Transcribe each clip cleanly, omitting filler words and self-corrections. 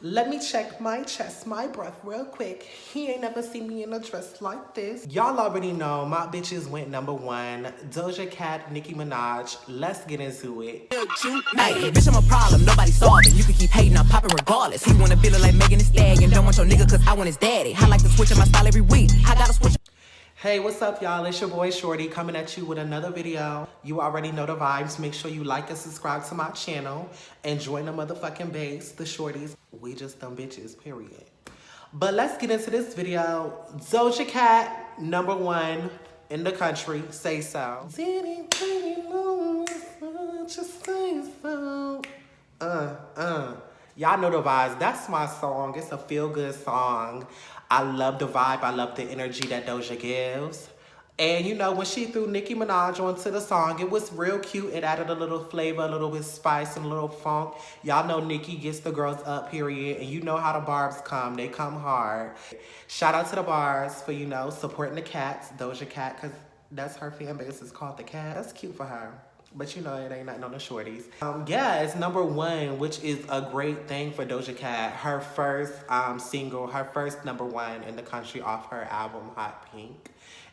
Let me check my chest, my breath real quick. He ain't never seen me in a dress like this. Y'all already know my bitches went #1. Doja Cat, Nicki Minaj. Let's get into it. Hey, bitch, I'm a problem, nobody solving. You can keep hating, I'm popping regardless. He wanna feel it like Megan Thee Stallion. Don't want your nigga cause I want his daddy. I like to switch up my style every week. I gotta switch. Hey, what's up, y'all? It's your boy Shorty coming at you with another video. You already know the vibes. Make sure you like and subscribe to my channel and join the motherfucking base, the Shorties. We just dumb bitches, period. But let's get into this video. Doja Cat, #1 in the country. Say so. Just say so. Y'all know the vibes. That's my song. It's a feel-good song. I love the vibe. I love the energy that Doja gives. And you know, when she threw Nicki Minaj onto the song, it was real cute. It added a little flavor, a little bit of spice, and a little funk. Y'all know Nicki gets the girls up, period. And you know how the barbs come. They come hard. Shout out to the bars for, you know, supporting the cats. Doja Cat, because that's her fan base. It's called the Cat. That's cute for her. But you know, it ain't nothing on the shorties. Yeah, it's #1, which is a great thing for Doja Cat. Her first single, her first #1 in the country off her album, Hot Pink.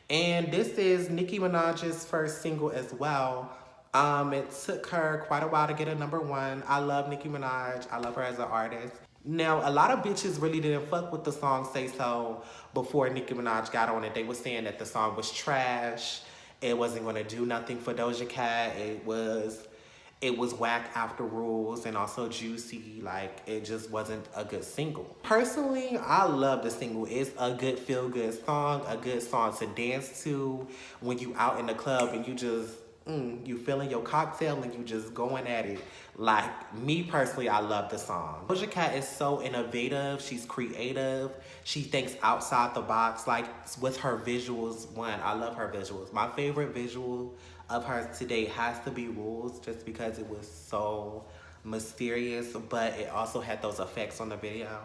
And this is Nicki Minaj's first single as well. It took her quite a while to get a #1. I love Nicki Minaj. I love her as an artist. Now, a lot of bitches really didn't fuck with the song Say So before Nicki Minaj got on it. They were saying that the song was trash. It wasn't gonna do nothing for Doja Cat. It was whack after rules and also juicy. Like, it just wasn't a good single. Personally, I love the single. It's a good feel-good song, a good song to dance to when you out in the club and you just, you feeling your cocktail and you just going at it. Like, me personally, I love the song. Doja Cat is so innovative. She's creative. She thinks outside the box. Like, with her visuals, I love her visuals. My favorite visual of hers today has to be Rules, just because it was so mysterious, but it also had those effects on the video.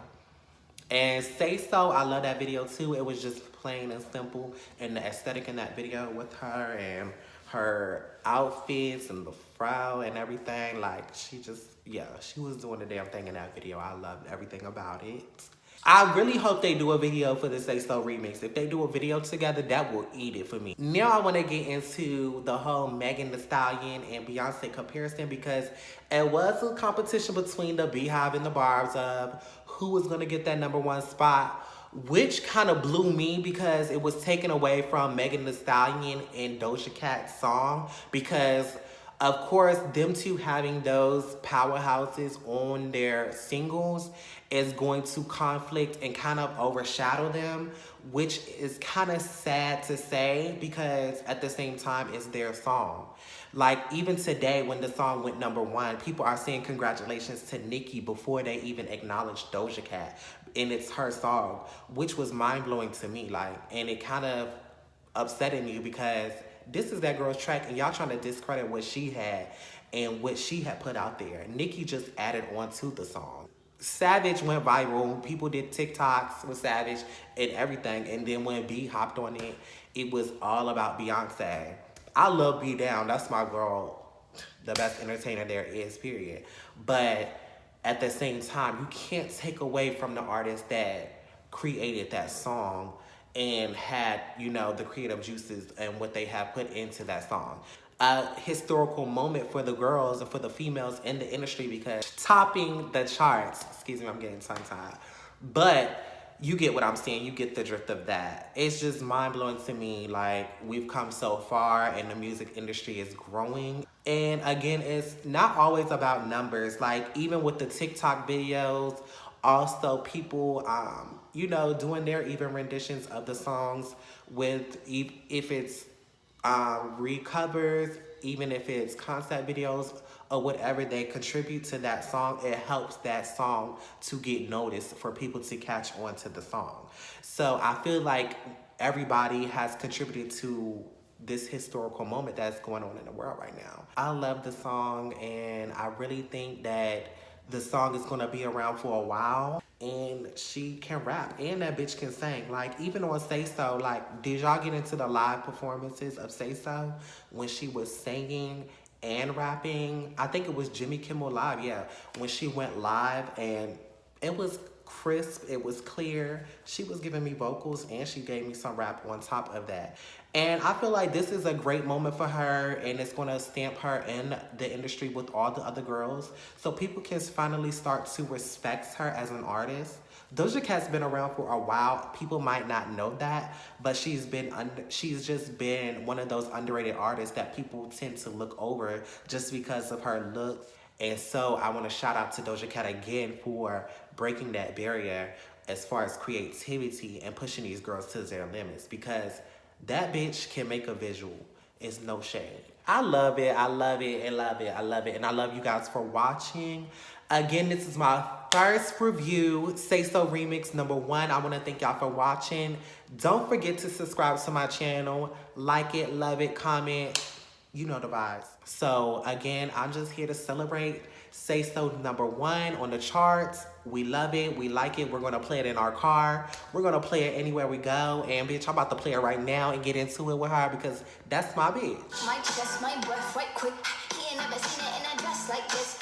And Say So, I love that video too. It was just plain and simple, and the aesthetic in that video with her and her outfits and the fro and everything, like, she was doing the damn thing in that video. I loved everything about it. I really hope they do a video for the Say So remix. If they do a video together, that will eat it for me. Now I want to get into the whole Megan Thee Stallion and Beyonce comparison, because it was a competition between the Beehive and the Barbs of who was going to get that #1 spot, which kind of blew me because it was taken away from Megan Thee Stallion and Doja Cat's song, because of course, them two having those powerhouses on their singles is going to conflict and kind of overshadow them, which is kind of sad to say, because at the same time, it's their song. Like, even today, when the song went #1, people are saying congratulations to Nicki before they even acknowledged Doja Cat. And it's her song, which was mind-blowing to me. Like, and it kind of upsetting me because this is that girl's track and y'all trying to discredit what she had and what she had put out there. Nicki just added on to the song. Savage went viral. People did TikToks with Savage and everything. And then when B hopped on it, it was all about Beyonce. I love B Down. That's my girl. The best entertainer there is, period. But at the same time, you can't take away from the artist that created that song and had, you know, the creative juices and what they have put into that song. A historical moment for the girls and for the females in the industry, because topping the charts, excuse me, I'm getting tongue-tied, but you get what I'm saying. You get the drift of that. It's just mind-blowing to me. Like, we've come so far and the music industry is growing. And again, it's not always about numbers. Like, even with the TikTok videos, also people, you know, doing their even renditions of the songs with, if it's recovers, even if it's concept videos or whatever, they contribute to that song. It helps that song to get noticed for people to catch on to the song. So I feel like everybody has contributed to this historical moment that's going on in the world right now. I love the song, and I really think that the song is gonna be around for a while. And she can rap, and that bitch can sing. Like, even on Say So, like, did y'all get into the live performances of Say So when she was singing and rapping? I think it was Jimmy Kimmel Live, yeah, when she went live and It was crisp, it was clear. She was giving me vocals and she gave me some rap on top of that. And I feel like this is a great moment for her and it's gonna stamp her in the industry with all the other girls. So people can finally start to respect her as an artist. Doja Cat's been around for a while. People might not know that, but she's just been one of those underrated artists that people tend to look over just because of her looks. And so I want to shout out to Doja Cat again for breaking that barrier as far as creativity and pushing these girls to their limits, because that bitch can make a visual. It's no shade. I love it. I love it. I love it. I love it. And I love you guys for watching. Again, this is my first review, Say So Remix #1. I want to thank y'all for watching. Don't forget to subscribe to my channel. Like it, love it, comment. You know the vibes. So again, I'm just here to celebrate Say So #1 on the charts. We love it. We like it. We're going to play it in our car. We're going to play it anywhere we go. And bitch, I'm about to play it right now and get into it with her because that's my bitch. My chest, my breath right quick. He ain't never seen it in a dress like this.